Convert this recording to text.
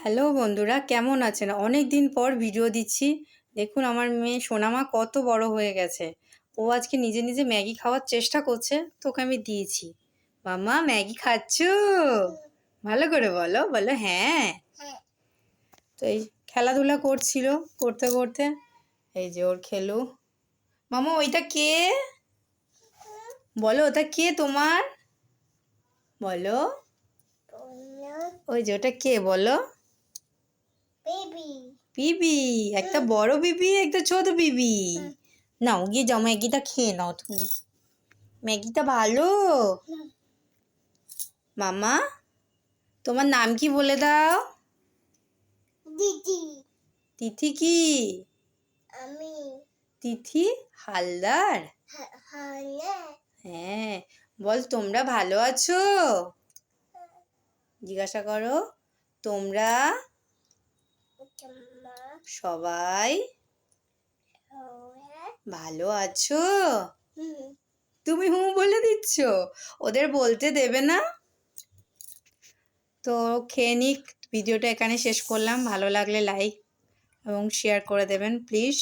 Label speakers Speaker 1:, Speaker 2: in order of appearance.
Speaker 1: Hello বন্ধুরা, কেমন আছেন? অনেক দিন পর ভিডিও দিচ্ছি। দেখুন আমার মেয়ে সোনামা কত বড় হয়ে গেছে। ও আজকে নিজে নিজে ম্যাগি খাওয়ার চেষ্টা করছে, তোকে আমি দিয়েছি। মাম্মা ম্যাগি খাচ্ছো? ভালো করে বলো, বলো হ্যাঁ। তো এই খেলাধুলা করছিল, করতে করতে এই যে ওর খেলু। মামা ওইটা কে? বলো ওটা কে তোমার? বলো ওই যে ওটা কে বলো? বিবি। একটা বড় বিবি, একটা ছোট বিবি। নাও গিয়ে যাও, ম্যাগিটা খেয়ে নাও তুমি। ম্যাগিটা ভালো। মামা তোমার নাম কি বলে দাও?
Speaker 2: দিদি।
Speaker 1: তিথি কি?
Speaker 2: আমি
Speaker 1: তিথি হালদার। হ্যাঁ, বল তোমরা ভালো আছো? জিজ্ঞাসা করো, তোমরা সবাই ভালো আছো? তুমি হুঁ বলে দিচ্ছ, ওদের বলতে দেবে না? তো খেয়ে নিক। ভিডিওটা এখানে শেষ করলাম। ভালো লাগলে লাইক এবং শেয়ার করে দেবেন প্লিজ।